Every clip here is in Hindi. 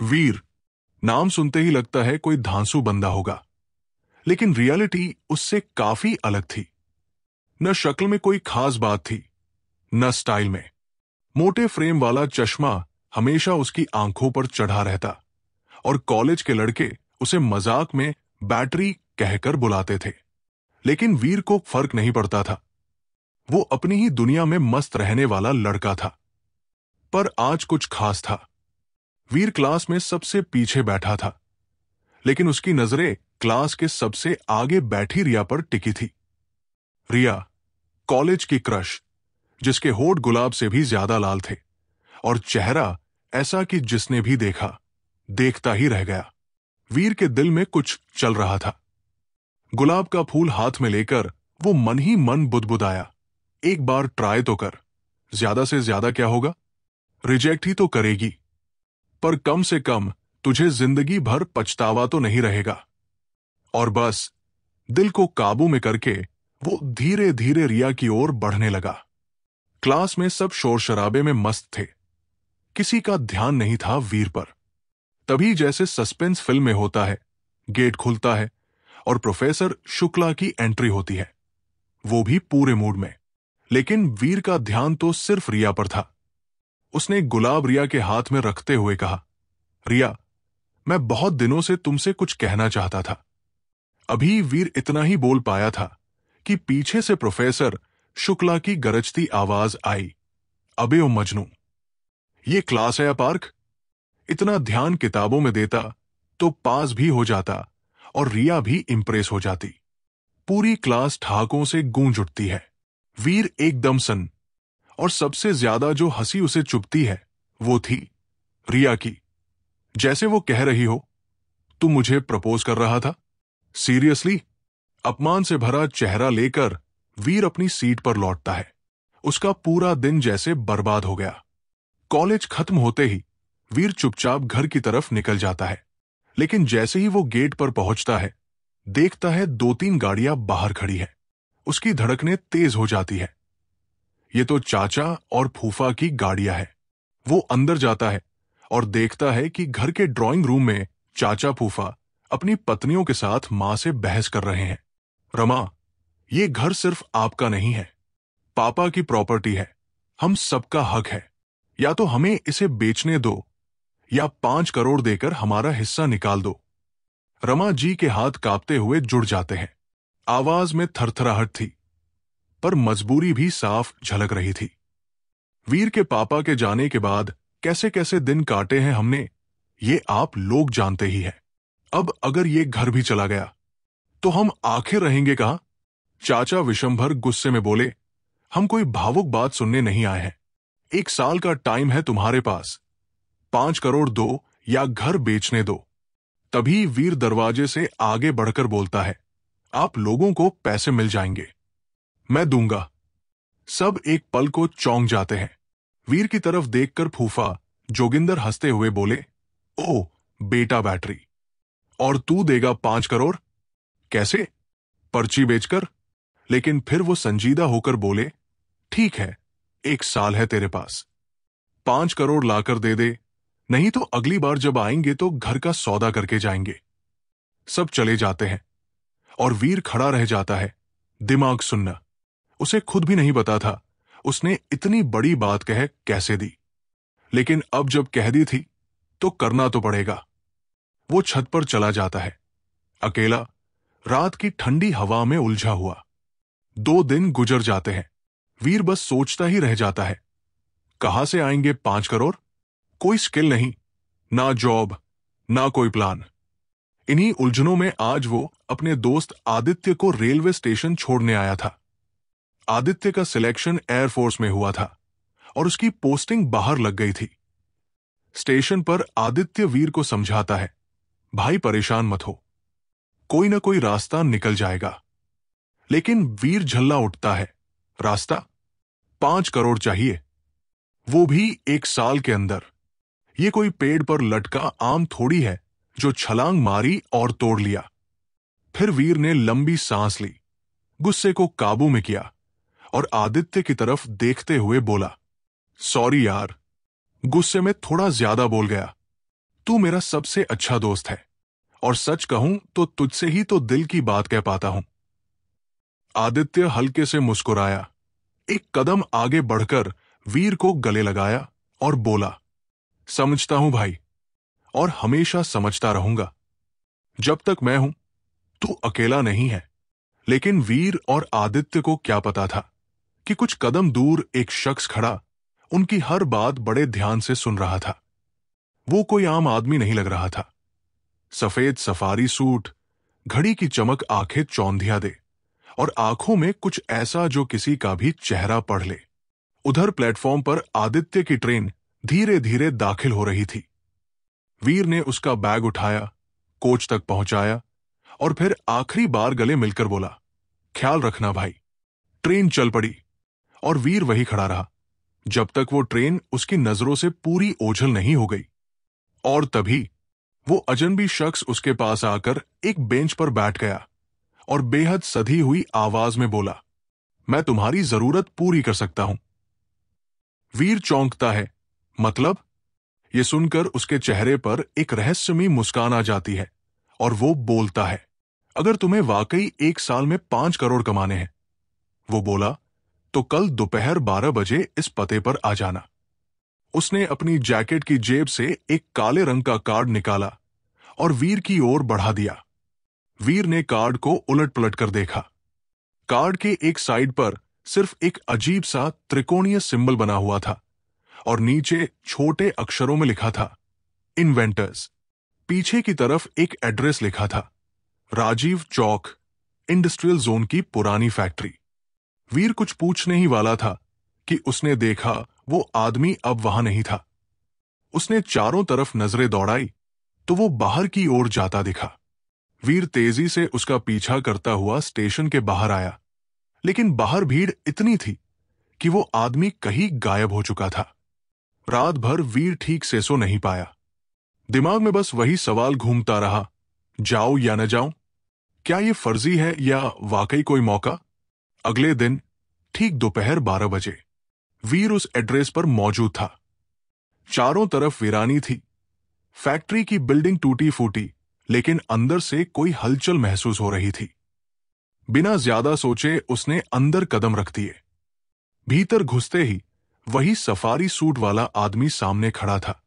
वीर नाम सुनते ही लगता है कोई धांसू बंदा होगा, लेकिन रियलिटी उससे काफी अलग थी। न शक्ल में कोई खास बात थी, न स्टाइल में। मोटे फ्रेम वाला चश्मा हमेशा उसकी आंखों पर चढ़ा रहता और कॉलेज के लड़के उसे मजाक में बैटरी कहकर बुलाते थे। लेकिन वीर को फर्क नहीं पड़ता था। वो अपनी ही दुनिया में मस्त रहने वाला लड़का था। पर आज कुछ खास था। वीर क्लास में सबसे पीछे बैठा था, लेकिन उसकी नजरें क्लास के सबसे आगे बैठी रिया पर टिकी थी। रिया, कॉलेज की क्रश, जिसके होठ गुलाब से भी ज्यादा लाल थे और चेहरा ऐसा कि जिसने भी देखा देखता ही रह गया। वीर के दिल में कुछ चल रहा था। गुलाब का फूल हाथ में लेकर वो मन ही मन बुदबुदाया, एक बार ट्राई तो कर, ज्यादा से ज्यादा क्या होगा, रिजेक्ट ही तो करेगी, पर कम से कम तुझे जिंदगी भर पछतावा तो नहीं रहेगा। और बस दिल को काबू में करके वो धीरे धीरे रिया की ओर बढ़ने लगा। क्लास में सब शोर शराबे में मस्त थे, किसी का ध्यान नहीं था वीर पर। तभी जैसे सस्पेंस फिल्म में होता है, गेट खुलता है और प्रोफेसर शुक्ला की एंट्री होती है, वो भी पूरे मूड में। लेकिन वीर का ध्यान तो सिर्फ रिया पर था। उसने गुलाब रिया के हाथ में रखते हुए कहा, रिया, मैं बहुत दिनों से तुमसे कुछ कहना चाहता था। अभी वीर इतना ही बोल पाया था कि पीछे से प्रोफेसर शुक्ला की गरजती आवाज आई, अबे ओ मजनू, ये क्लास है या पार्क? इतना ध्यान किताबों में देता तो पास भी हो जाता और रिया भी इंप्रेस हो जाती। पूरी क्लास ठहाकों से गूंज उठती है। वीर एकदम सन्न, और सबसे ज्यादा जो हंसी उसे चुभती है वो थी रिया की। जैसे वो कह रही हो, तू मुझे प्रपोज कर रहा था? सीरियसली? अपमान से भरा चेहरा लेकर वीर अपनी सीट पर लौटता है। उसका पूरा दिन जैसे बर्बाद हो गया। कॉलेज खत्म होते ही वीर चुपचाप घर की तरफ निकल जाता है। लेकिन जैसे ही वो गेट पर पहुंचता है, देखता है 2-3 गाड़ियां बाहर खड़ी है। उसकी धड़कनें तेज हो जाती है। ये तो चाचा और फूफा की गाड़ियां हैं। वो अंदर जाता है और देखता है कि घर के ड्राइंग रूम में चाचा फूफा अपनी पत्नियों के साथ मां से बहस कर रहे हैं। रमा, ये घर सिर्फ आपका नहीं है, पापा की प्रॉपर्टी है, हम सबका हक है। या तो हमें इसे बेचने दो या 5 करोड़ देकर हमारा हिस्सा निकाल दो। रमा जी के हाथ कांपते हुए जुड़ जाते हैं। आवाज में थरथराहट थी, पर मजबूरी भी साफ झलक रही थी। वीर के पापा के जाने के बाद कैसे कैसे दिन काटे हैं हमने, ये आप लोग जानते ही हैं। अब अगर ये घर भी चला गया तो हम आखिर रहेंगे कहां? चाचा विशंभर गुस्से में बोले, हम कोई भावुक बात सुनने नहीं आए हैं। 1 साल का टाइम है तुम्हारे पास, 5 करोड़ दो या घर बेचने दो। तभी वीर दरवाजे से आगे बढ़कर बोलता है, आप लोगों को पैसे मिल जाएंगे, मैं दूंगा। सब एक पल को चौंक जाते हैं। वीर की तरफ देखकर फूफा जोगिंदर हंसते हुए बोले, ओ बेटा बैटरी, और तू देगा 5 करोड़? कैसे? पर्ची बेचकर? लेकिन फिर वो संजीदा होकर बोले, ठीक है, 1 साल है तेरे पास, 5 करोड़ लाकर दे दे, नहीं तो अगली बार जब आएंगे तो घर का सौदा करके जाएंगे। सब चले जाते हैं और वीर खड़ा रह जाता है, दिमाग सुन्ना। उसे खुद भी नहीं पता था उसने इतनी बड़ी बात कह कैसे दी, लेकिन अब जब कह दी थी तो करना तो पड़ेगा। वो छत पर चला जाता है, अकेला, रात की ठंडी हवा में उलझा हुआ। 2 दिन गुजर जाते हैं। वीर बस सोचता ही रह जाता है, कहां से आएंगे 5 करोड़? कोई स्किल नहीं, ना जॉब, ना कोई प्लान। इन्हीं उलझनों में आज वो अपने दोस्त आदित्य को रेलवे स्टेशन छोड़ने आया था। आदित्य का सिलेक्शन एयरफोर्स में हुआ था और उसकी पोस्टिंग बाहर लग गई थी। स्टेशन पर आदित्य वीर को समझाता है, भाई परेशान मत हो, कोई ना कोई रास्ता निकल जाएगा। लेकिन वीर झल्ला उठता है, रास्ता? 5 करोड़ चाहिए, वो भी 1 साल के अंदर। ये कोई पेड़ पर लटका आम थोड़ी है जो छलांग मारी और तोड़ लिया। फिर वीर ने लंबी सांस ली, गुस्से को काबू में किया और आदित्य की तरफ देखते हुए बोला, सॉरी यार, गुस्से में थोड़ा ज्यादा बोल गया, तू मेरा सबसे अच्छा दोस्त है, और सच कहूं तो तुझसे ही तो दिल की बात कह पाता हूं। आदित्य हल्के से मुस्कुराया, एक कदम आगे बढ़कर वीर को गले लगाया और बोला, समझता हूं भाई, और हमेशा समझता रहूंगा। जब तक मैं हूं, तू अकेला नहीं है। लेकिन वीर और आदित्य को क्या पता था कि कुछ कदम दूर एक शख्स खड़ा उनकी हर बात बड़े ध्यान से सुन रहा था। वो कोई आम आदमी नहीं लग रहा था। सफेद सफारी सूट, घड़ी की चमक आंखें चौंधिया दे, और आंखों में कुछ ऐसा जो किसी का भी चेहरा पढ़ ले। उधर प्लेटफॉर्म पर आदित्य की ट्रेन धीरे धीरे दाखिल हो रही थी। वीर ने उसका बैग उठाया, कोच तक पहुंचाया और फिर आखिरी बार गले मिलकर बोला, ख्याल रखना भाई। ट्रेन चल पड़ी और वीर वहीं खड़ा रहा जब तक वो ट्रेन उसकी नजरों से पूरी ओझल नहीं हो गई। और तभी वो अजनबी शख्स उसके पास आकर एक बेंच पर बैठ गया और बेहद सधी हुई आवाज में बोला, मैं तुम्हारी जरूरत पूरी कर सकता हूं। वीर चौंकता है, मतलब? ये सुनकर उसके चेहरे पर एक रहस्यमयी मुस्कान आ जाती है और वो बोलता है, अगर तुम्हें वाकई 1 साल में 5 करोड़ कमाने हैं, वो बोला, तो कल दोपहर 12 बजे इस पते पर आ जाना। उसने अपनी जैकेट की जेब से एक काले रंग का कार्ड निकाला और वीर की ओर बढ़ा दिया। वीर ने कार्ड को उलट पलट कर देखा। कार्ड के एक साइड पर सिर्फ एक अजीब सा त्रिकोणीय सिंबल बना हुआ था और नीचे छोटे अक्षरों में लिखा था, इन्वेंटर्स। पीछे की तरफ एक एड्रेस लिखा था, राजीव चौक, इंडस्ट्रियल जोन की पुरानी फैक्ट्री। वीर कुछ पूछने ही वाला था कि उसने देखा वो आदमी अब वहां नहीं था। उसने चारों तरफ नजरें दौड़ाई तो वो बाहर की ओर जाता दिखा। वीर तेजी से उसका पीछा करता हुआ स्टेशन के बाहर आया, लेकिन बाहर भीड़ इतनी थी कि वो आदमी कहीं गायब हो चुका था। रात भर वीर ठीक से सो नहीं पाया। दिमाग में बस वही सवाल घूमता रहा, जाऊं या न जाऊं? क्या ये फर्जी है या वाकई कोई मौका? अगले दिन ठीक दोपहर 12 बजे वीर उस एड्रेस पर मौजूद था। चारों तरफ वीरानी थी। फैक्ट्री की बिल्डिंग टूटी फूटी, लेकिन अंदर से कोई हलचल महसूस हो रही थी। बिना ज्यादा सोचे उसने अंदर कदम रख दिए। भीतर घुसते ही वही सफारी सूट वाला आदमी सामने खड़ा था,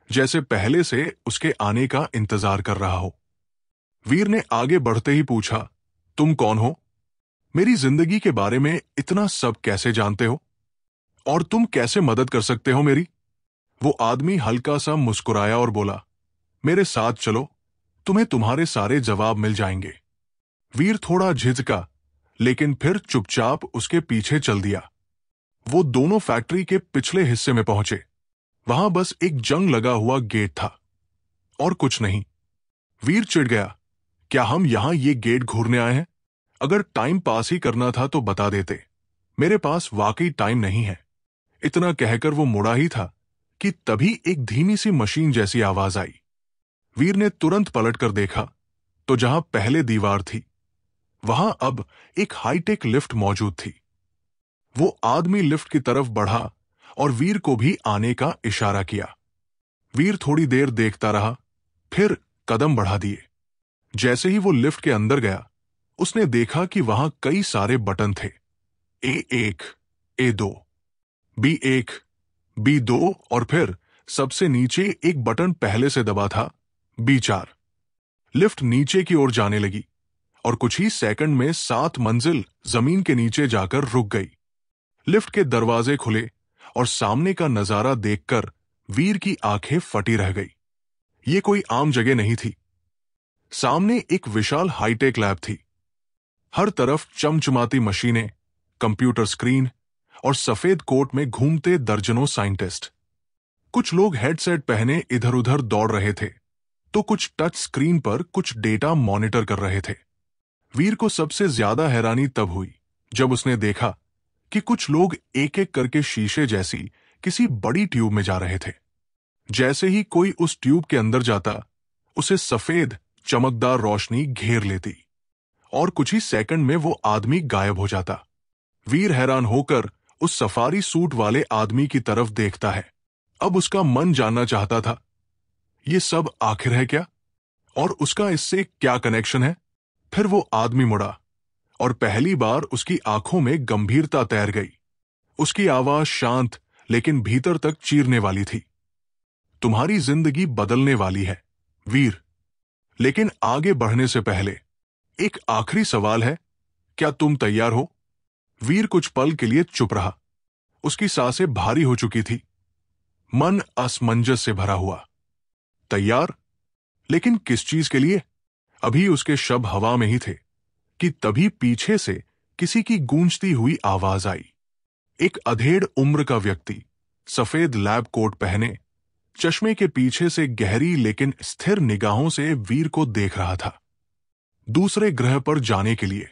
जैसे पहले से उसके आने का इंतजार कर रहा हो। वीर ने आगे बढ़ते ही पूछा, तुम कौन हो? मेरी जिंदगी के बारे में इतना सब कैसे जानते हो? और तुम कैसे मदद कर सकते हो मेरी? वो आदमी हल्का सा मुस्कुराया और बोला, मेरे साथ चलो, तुम्हें तुम्हारे सारे जवाब मिल जाएंगे। वीर थोड़ा झिझका, लेकिन फिर चुपचाप उसके पीछे चल दिया। वो दोनों फैक्ट्री के पिछले हिस्से में पहुंचे। वहां बस एक जंग लगा हुआ गेट था और कुछ नहीं। वीर चिढ़ गया, क्या हम यहां ये गेट घूरने आए हैं? अगर टाइम पास ही करना था तो बता देते। मेरे पास वाकई टाइम नहीं है। इतना कहकर वो मुड़ा ही था कि तभी एक धीमी सी मशीन जैसी आवाज आई। वीर ने तुरंत पलटकर देखा तो जहां पहले दीवार थी, वहां अब एक हाईटेक लिफ्ट मौजूद थी। वो आदमी लिफ्ट की तरफ बढ़ा और वीर को भी आने का इशारा किया। वीर थोड़ी देर देखता रहा, फिर कदम बढ़ा दिए। जैसे ही वो लिफ्ट के अंदर गया, उसने देखा कि वहां कई सारे बटन थे, A1, A2, B1, B2 और फिर सबसे नीचे एक बटन पहले से दबा था, B4। लिफ्ट नीचे की ओर जाने लगी और कुछ ही सेकंड में 7 मंजिल जमीन के नीचे जाकर रुक गई। लिफ्ट के दरवाजे खुले और सामने का नजारा देखकर वीर की आंखें फटी रह गई। ये कोई आम जगह नहीं थी। सामने एक विशाल हाईटेक लैब थी। हर तरफ चमचमाती मशीनें, कंप्यूटर स्क्रीन और सफेद कोट में घूमते दर्जनों साइंटिस्ट। कुछ लोग हेडसेट पहने इधर उधर दौड़ रहे थे, तो कुछ टच स्क्रीन पर कुछ डेटा मॉनिटर कर रहे थे। वीर को सबसे ज्यादा हैरानी तब हुई जब उसने देखा कि कुछ लोग एक एक करके शीशे जैसी किसी बड़ी ट्यूब में जा रहे थे। जैसे ही कोई उस ट्यूब के अंदर जाता, उसे सफेद चमकदार रोशनी घेर लेती और कुछ ही सेकंड में वो आदमी गायब हो जाता। वीर हैरान होकर उस सफारी सूट वाले आदमी की तरफ देखता है। अब उसका मन जानना चाहता था, ये सब आखिर है क्या? और उसका इससे क्या कनेक्शन है? फिर वो आदमी मुड़ा और पहली बार उसकी आंखों में गंभीरता तैर गई। उसकी आवाज शांत लेकिन भीतर तक चीरने वाली थी। तुम्हारी जिंदगी बदलने वाली है, वीर। लेकिन आगे बढ़ने से पहले एक आखिरी सवाल है, क्या तुम तैयार हो? वीर कुछ पल के लिए चुप रहा। उसकी सांसें भारी हो चुकी थी, मन असमंजस से भरा हुआ। तैयार? लेकिन किस चीज के लिए? अभी उसके शब्द हवा में ही थे कि तभी पीछे से किसी की गूंजती हुई आवाज आई। एक अधेड़ उम्र का व्यक्ति, सफेद लैब कोट पहने, चश्मे के पीछे से गहरी लेकिन स्थिर निगाहों से वीर को देख रहा था। दूसरे ग्रह पर जाने के लिए।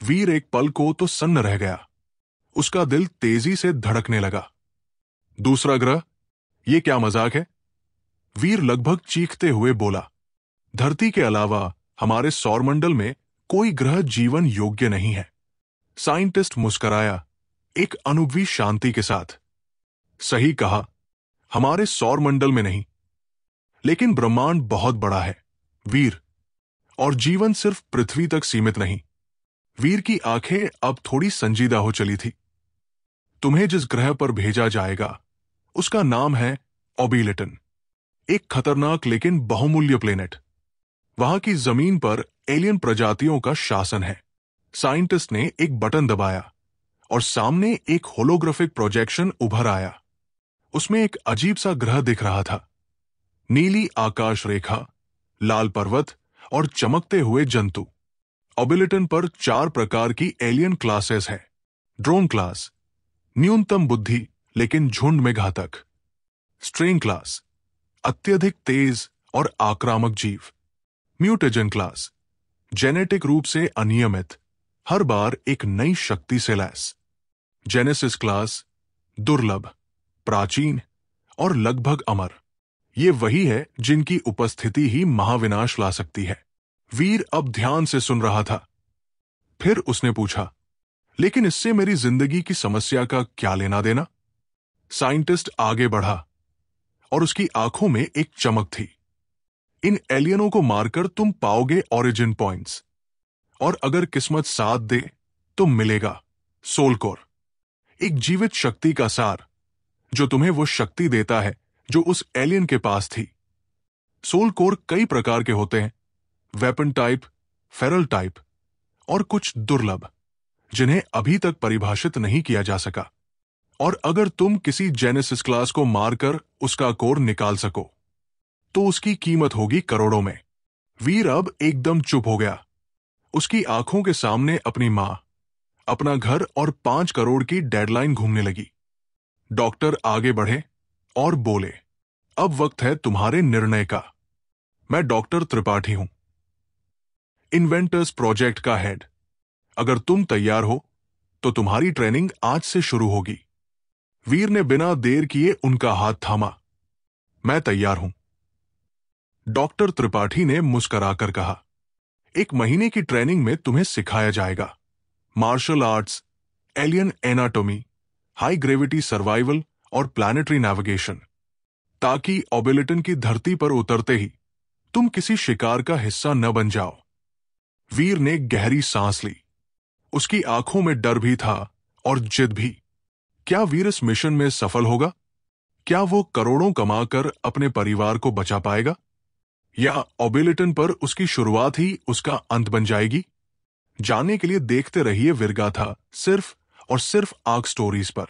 वीर एक पल को तो सन्न रह गया। उसका दिल तेजी से धड़कने लगा। दूसरा ग्रह? ये क्या मजाक है? वीर लगभग चीखते हुए बोला, धरती के अलावा हमारे सौरमंडल में कोई ग्रह जीवन योग्य नहीं है। साइंटिस्ट मुस्कराया, एक अनुभवी शांति के साथ। सही कहा, हमारे सौरमंडल में नहीं। लेकिन ब्रह्मांड बहुत बड़ा है, वीर, और जीवन सिर्फ पृथ्वी तक सीमित नहीं। वीर की आंखें अब थोड़ी संजीदा हो चली थी। तुम्हें जिस ग्रह पर भेजा जाएगा उसका नाम है ओबिलिटन, एक खतरनाक लेकिन बहुमूल्य प्लेनेट। वहां की जमीन पर एलियन प्रजातियों का शासन है। साइंटिस्ट ने एक बटन दबाया और सामने एक होलोग्राफिक प्रोजेक्शन उभर आया। उसमें एक अजीब सा ग्रह दिख रहा था। नीली आकाश रेखा, लाल पर्वत और चमकते हुए जंतु। ओबिलिटन पर 4 प्रकार की एलियन क्लासेस है। ड्रोन क्लास, न्यूनतम बुद्धि लेकिन झुंड में घातक। स्ट्रेन क्लास, अत्यधिक तेज और आक्रामक जीव। म्यूटेजन क्लास, जेनेटिक रूप से अनियमित, हर बार एक नई शक्ति से लैस। जेनेसिस क्लास, दुर्लभ, प्राचीन और लगभग अमर। ये वही है जिनकी उपस्थिति ही महाविनाश ला सकती है। वीर अब ध्यान से सुन रहा था। फिर उसने पूछा, लेकिन इससे मेरी जिंदगी की समस्या का क्या लेना देना? साइंटिस्ट आगे बढ़ा और उसकी आंखों में एक चमक थी। इन एलियनों को मारकर तुम पाओगे ओरिजिन पॉइंट्स, और अगर किस्मत साथ दे तो मिलेगा सोल कोर, एक जीवित शक्ति का सार जो तुम्हें वो शक्ति देता है जो उस एलियन के पास थी। सोल कोर कई प्रकार के होते हैं, वेपन टाइप, फेरल टाइप और कुछ दुर्लभ जिन्हें अभी तक परिभाषित नहीं किया जा सका। और अगर तुम किसी जेनेसिस क्लास को मारकर उसका कोर निकाल सको तो उसकी कीमत होगी करोड़ों में। वीर अब एकदम चुप हो गया। उसकी आंखों के सामने अपनी मां, अपना घर और 5 करोड़ की डेडलाइन घूमने लगी। डॉक्टर आगे बढ़े और बोले, अब वक्त है तुम्हारे निर्णय का। मैं डॉक्टर त्रिपाठी हूं, इन्वेंटर्स प्रोजेक्ट का हेड। अगर तुम तैयार हो तो तुम्हारी ट्रेनिंग आज से शुरू होगी। वीर ने बिना देर किए उनका हाथ थामा। मैं तैयार हूं, डॉक्टर त्रिपाठी ने मुस्कुराकर कहा। 1 महीने की ट्रेनिंग में तुम्हें सिखाया जाएगा martial arts, alien anatomy, high gravity survival और प्लैनेटरी नेविगेशन, ताकि ओबिलिटन की धरती पर उतरते ही तुम किसी शिकार का हिस्सा न बन जाओ। वीर ने गहरी सांस ली। उसकी आंखों में डर भी था और जिद भी। क्या वीर इस मिशन में सफल होगा? क्या वो करोड़ों कमाकर अपने परिवार को बचा पाएगा, या ओबिलिटन पर उसकी शुरुआत ही उसका अंत बन जाएगी? जानने के लिए देखते रहिए वीरगाथा, सिर्फ और सिर्फ आर्क स्टोरीज पर।